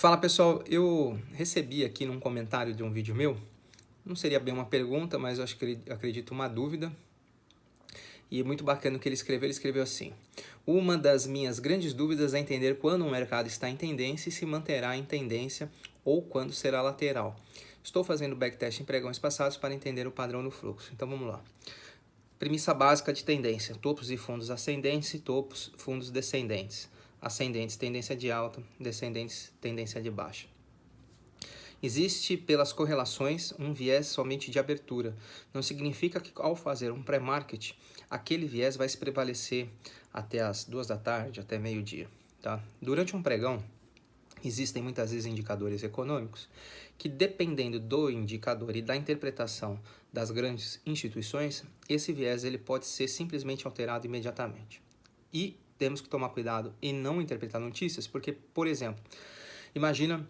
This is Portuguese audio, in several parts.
Fala pessoal, eu recebi aqui num comentário de um vídeo meu, não seria bem uma pergunta, mas eu acredito uma dúvida, e é muito bacana o que ele escreveu assim: uma das minhas grandes dúvidas é entender quando um mercado está em tendência e se manterá em tendência ou quando será lateral. Estou fazendo backtest em pregões passados para entender o padrão do fluxo. Então vamos lá. Premissa básica de tendência: topos e fundos ascendentes e topos, fundos descendentes. Ascendentes, tendência de alta; descendentes, tendência de baixa. Existe, pelas correlações, um viés somente de abertura. Não significa que, ao fazer um pré-market, aquele viés vai se prevalecer até as 2 da tarde, até meio-dia. Tá? Durante um pregão, existem muitas vezes indicadores econômicos que, dependendo do indicador e da interpretação das grandes instituições, esse viés ele pode ser simplesmente alterado imediatamente. E temos que tomar cuidado em não interpretar notícias, porque, por exemplo, imagina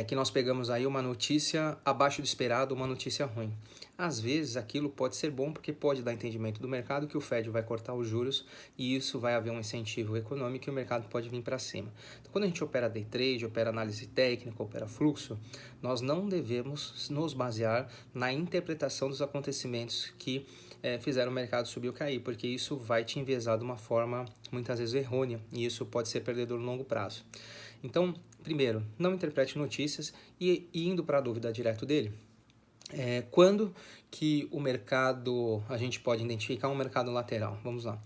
que nós pegamos aí uma notícia abaixo do esperado, uma notícia ruim. Às vezes aquilo pode ser bom porque pode dar entendimento do mercado que o Fed vai cortar os juros e isso vai haver um incentivo econômico e o mercado pode vir para cima. Então, quando a gente opera day trade, opera análise técnica, opera fluxo, nós não devemos nos basear na interpretação dos acontecimentos que fizeram o mercado subir ou cair, porque isso vai te enviesar de uma forma muitas vezes errônea e isso pode ser perdedor no longo prazo. Então, primeiro, não interprete notícias e indo para a dúvida direto dele, quando que o mercado, a gente pode identificar um mercado lateral? Vamos lá.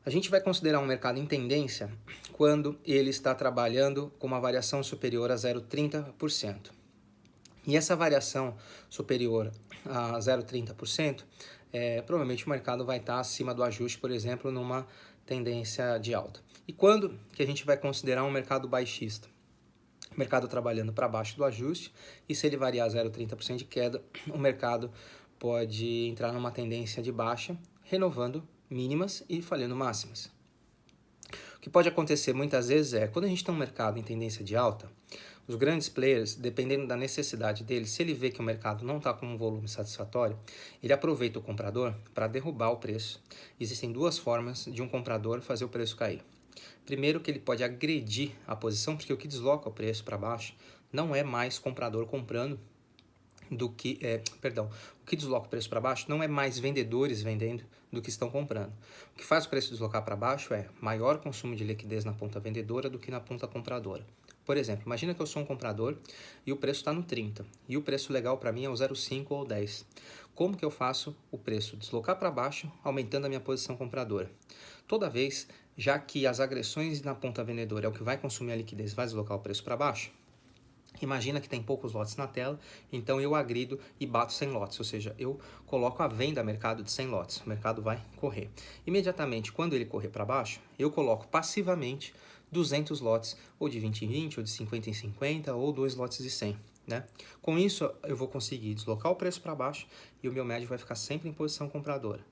A gente vai considerar um mercado em tendência quando ele está trabalhando com uma variação superior a 0,30%. E essa variação superior a 0,30%, provavelmente o mercado vai estar acima do ajuste, por exemplo, numa tendência de alta. E quando que a gente vai considerar um mercado baixista? O mercado trabalhando para baixo do ajuste, e se ele variar 0,30% de queda, o mercado pode entrar numa tendência de baixa, renovando mínimas e falhando máximas. O que pode acontecer muitas vezes é, quando a gente tem um mercado em tendência de alta, os grandes players, dependendo da necessidade dele, se ele vê que o mercado não está com um volume satisfatório, ele aproveita o comprador para derrubar o preço. Existem duas formas de um comprador fazer o preço cair. Primeiro, que ele pode agredir a posição, porque o que desloca o preço para baixo não é mais comprador comprando do que, o que desloca o preço para baixo não é mais vendedores vendendo do que estão comprando. O que faz o preço deslocar para baixo é maior consumo de liquidez na ponta vendedora do que na ponta compradora. Por exemplo, imagina que eu sou um comprador e o preço está no 30 e o preço legal para mim é o 0,5 ou 10. Como que eu faço o preço deslocar para baixo, aumentando a minha posição compradora? Toda vez, já que as agressões na ponta vendedora é o que vai consumir a liquidez, vai deslocar o preço para baixo, imagina que tem poucos lotes na tela, então eu agrido e bato 100 lotes, ou seja, eu coloco a venda a mercado de 100 lotes, o mercado vai correr. Imediatamente, quando ele correr para baixo, eu coloco passivamente 200 lotes, ou de 20 em 20, ou de 50 em 50, ou 2 lotes de 100. Né? Com isso, eu vou conseguir deslocar o preço para baixo e o meu médio vai ficar sempre em posição compradora.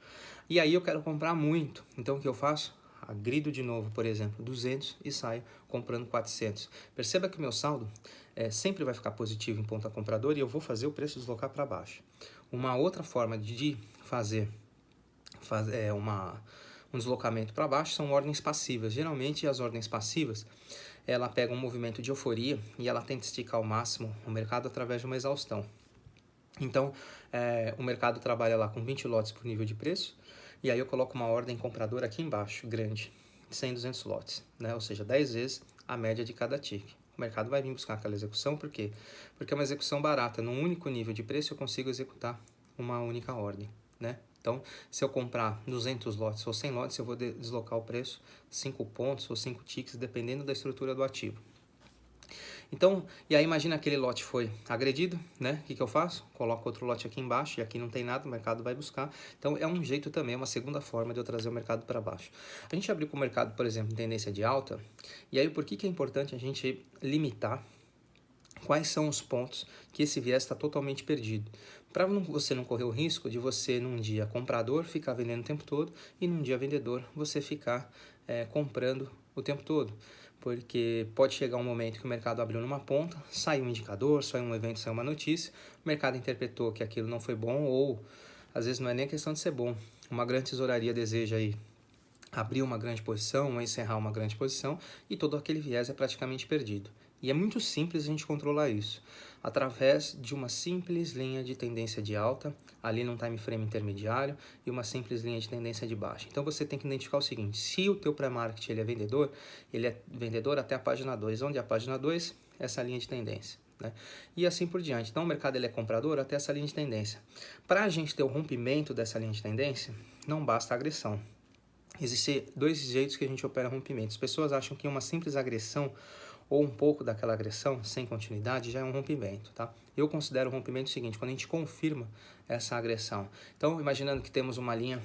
E aí eu quero comprar muito, então o que eu faço? Agrido de novo, por exemplo, 200 e saio comprando 400. Perceba que o meu saldo sempre vai ficar positivo em ponta compradora e eu vou fazer o preço deslocar para baixo. Uma outra forma de fazer um deslocamento para baixo são ordens passivas. Geralmente as ordens passivas, ela pega um movimento de euforia e ela tenta esticar ao máximo o mercado através de uma exaustão. Então, o mercado trabalha lá com 20 lotes por nível de preço, e aí eu coloco uma ordem compradora aqui embaixo, grande, de 100, 200 lotes, né? Ou seja, 10 vezes a média de cada tick. O mercado vai vir buscar aquela execução, por quê? Porque é uma execução barata. Num único nível de preço, eu consigo executar uma única ordem, né? Então, se eu comprar 200 lotes ou 100 lotes, eu vou deslocar o preço 5 pontos ou 5 ticks, dependendo da estrutura do ativo. Então, e aí imagina aquele lote foi agredido, né? O que eu faço? Coloco outro lote aqui embaixo e aqui não tem nada, o mercado vai buscar. Então, é um jeito também, uma segunda forma de eu trazer o mercado para baixo. A gente abriu com o mercado, por exemplo, em tendência de alta, e aí por que é importante a gente limitar quais são os pontos que esse viés está totalmente perdido? Para você não correr o risco de você, num dia comprador, ficar vendendo o tempo todo e num dia vendedor, você ficar comprando o tempo todo. Porque pode chegar um momento que o mercado abriu numa ponta, saiu um indicador, saiu um evento, saiu uma notícia, o mercado interpretou que aquilo não foi bom ou, às vezes, não é nem questão de ser bom. Uma grande tesouraria deseja aí abrir uma grande posição ou encerrar uma grande posição e todo aquele viés é praticamente perdido. E é muito simples a gente controlar isso, através de uma simples linha de tendência de alta, ali num time frame intermediário, e uma simples linha de tendência de baixa. Então você tem que identificar o seguinte: se o teu pré-market ele é vendedor até a página 2, onde é a página 2, essa linha de tendência. Né? E assim por diante. Então o mercado ele é comprador até essa linha de tendência. Para a gente ter o rompimento dessa linha de tendência, não basta a agressão. Existem dois jeitos que a gente opera rompimento. As pessoas acham que uma simples agressão ou um pouco daquela agressão sem continuidade já é um rompimento, tá? Eu considero o rompimento o seguinte: quando a gente confirma essa agressão. Então, imaginando que temos uma linha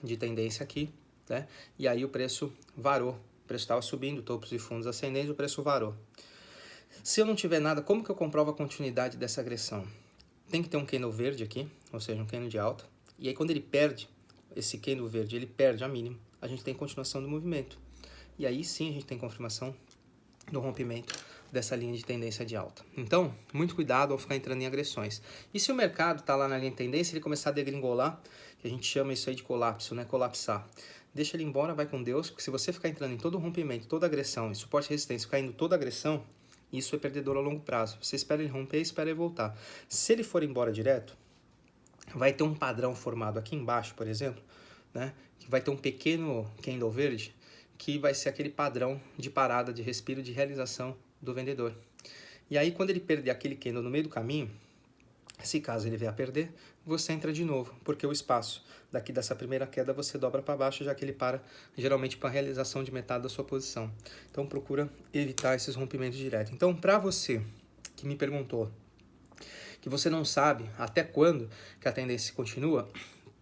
de tendência aqui, né? E aí o preço varou, o preço estava subindo, topos e fundos ascendentes, o preço varou. Se eu não tiver nada, como que eu comprovo a continuidade dessa agressão? Tem que ter um candle verde aqui, ou seja, um candle de alta. E aí quando ele perde, esse candle verde, ele perde a mínima, a gente tem continuação do movimento. E aí sim a gente tem confirmação do rompimento dessa linha de tendência de alta. Então, muito cuidado ao ficar entrando em agressões. E se o mercado está lá na linha de tendência, ele começar a degringolar, que a gente chama isso aí de colapso, né? Colapsar. Deixa ele embora, vai com Deus, porque se você ficar entrando em todo rompimento, toda agressão, em suporte e resistência, ficar indo toda agressão, isso é perdedor a longo prazo. Você espera ele romper e espera ele voltar. Se ele for embora direto, vai ter um padrão formado aqui embaixo, por exemplo, né? Que vai ter um pequeno candle verde, que vai ser aquele padrão de parada, de respiro, de realização do vendedor. E aí, quando ele perder aquele candle no meio do caminho, se caso ele vier a perder, você entra de novo, porque o espaço daqui dessa primeira queda você dobra para baixo, já que ele para geralmente para a realização de metade da sua posição. Então, procura evitar esses rompimentos diretos. Então, para você que me perguntou que você não sabe até quando que a tendência continua,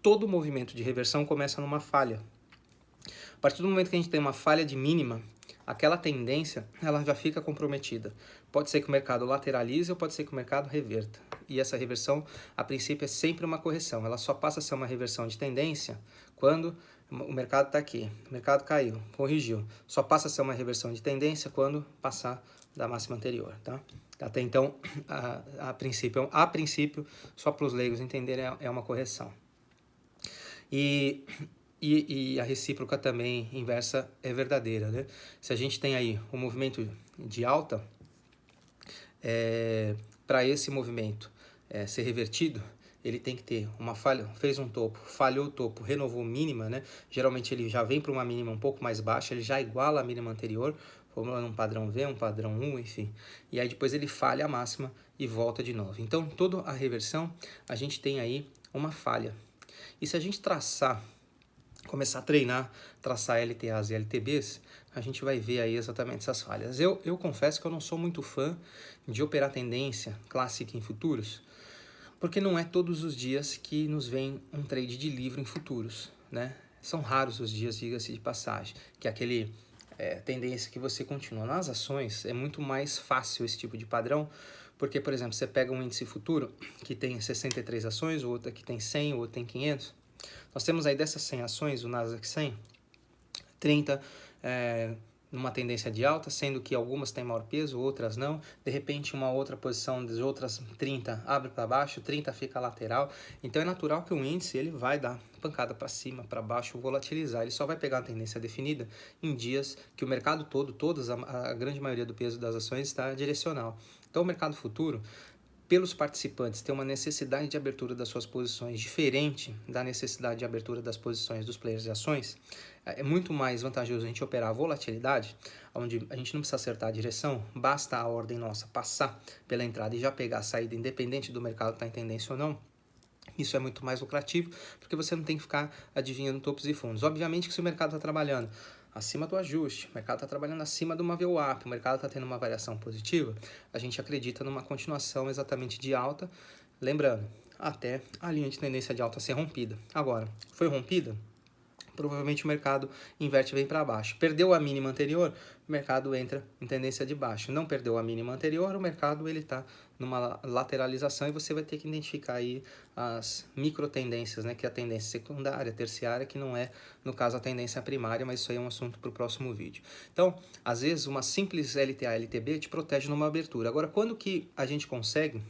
todo movimento de reversão começa numa falha. A partir do momento que a gente tem uma falha de mínima, aquela tendência ela já fica comprometida. Pode ser que o mercado lateralize ou pode ser que o mercado reverta. E essa reversão, a princípio, é sempre uma correção. Ela só passa a ser uma reversão de tendência quando o mercado está aqui. O mercado caiu, corrigiu. Só passa a ser uma reversão de tendência quando passar da máxima anterior, tá? Até então, a princípio, só para os leigos entenderem, é uma correção. E a recíproca também inversa é verdadeira, né? Se a gente tem aí um movimento de alta, para esse movimento ser revertido, ele tem que ter uma falha, fez um topo, falhou o topo, renovou mínima, né? Geralmente ele já vem para uma mínima um pouco mais baixa, ele já iguala a mínima anterior, formando um padrão V, um padrão 1, enfim. E aí depois ele falha a máxima e volta de novo. Então, toda a reversão, a gente tem aí uma falha. E se a gente começar a treinar, traçar LTAs e LTBs, a gente vai ver aí exatamente essas falhas. Eu confesso que eu não sou muito fã de operar tendência clássica em futuros, porque não é todos os dias que nos vem um trade de livro em futuros, né? São raros os dias, diga-se de passagem, que é aquele tendência que você continua. Nas ações é muito mais fácil esse tipo de padrão, porque, por exemplo, você pega um índice futuro que tem 63 ações, o outro aqui tem 100, o outro tem 500. Nós temos aí dessas 100 ações, o Nasdaq 100, 30 numa tendência de alta, sendo que algumas têm maior peso, outras não. De repente, uma outra posição das outras 30 abre para baixo, 30 fica lateral. Então, é natural que o índice ele vai dar pancada para cima, para baixo, volatilizar. Ele só vai pegar a tendência definida em dias que o mercado todo, a grande maioria do peso das ações está direcional. Então, o mercado futuro, pelos participantes, tem uma necessidade de abertura das suas posições diferente da necessidade de abertura das posições dos players de ações. É muito mais vantajoso a gente operar a volatilidade, onde a gente não precisa acertar a direção, basta a ordem nossa passar pela entrada e já pegar a saída, independente do mercado estar em tendência ou não. Isso é muito mais lucrativo, porque você não tem que ficar adivinhando topos e fundos. Obviamente que se o mercado está trabalhando acima do ajuste, o mercado está trabalhando acima de uma VWAP, o mercado está tendo uma variação positiva, a gente acredita numa continuação exatamente de alta, lembrando, até a linha de tendência de alta ser rompida. Agora, foi rompida? Provavelmente o mercado inverte e vem para baixo. Perdeu a mínima anterior, o mercado entra em tendência de baixo. Não perdeu a mínima anterior, o mercado está numa lateralização e você vai ter que identificar aí as micro tendências, né, que é a tendência secundária, terciária, que não é, no caso, a tendência primária, mas isso aí é um assunto para o próximo vídeo. Então, às vezes, uma simples LTA, LTB te protege numa abertura. Agora, quando que a gente consegue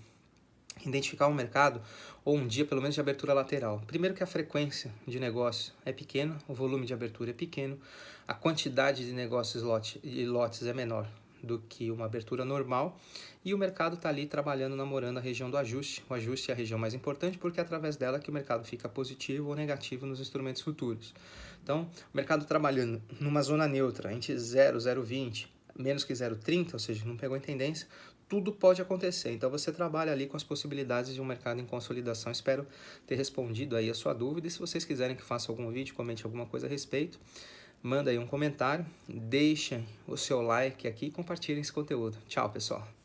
identificar um mercado ou um dia pelo menos de abertura lateral. Primeiro que a frequência de negócio é pequena, o volume de abertura é pequeno, a quantidade de negócios e lotes é menor do que uma abertura normal e o mercado está ali trabalhando, namorando a região do ajuste. O ajuste é a região mais importante porque é através dela que o mercado fica positivo ou negativo nos instrumentos futuros. Então, o mercado trabalhando numa zona neutra, entre 0, 0,20, menos que 0,30, ou seja, não pegou em tendência, tudo pode acontecer. Então você trabalha ali com as possibilidades de um mercado em consolidação. Espero ter respondido aí a sua dúvida. E se vocês quiserem que faça algum vídeo, comente alguma coisa a respeito, manda aí um comentário, deixem o seu like aqui e compartilhem esse conteúdo. Tchau, pessoal!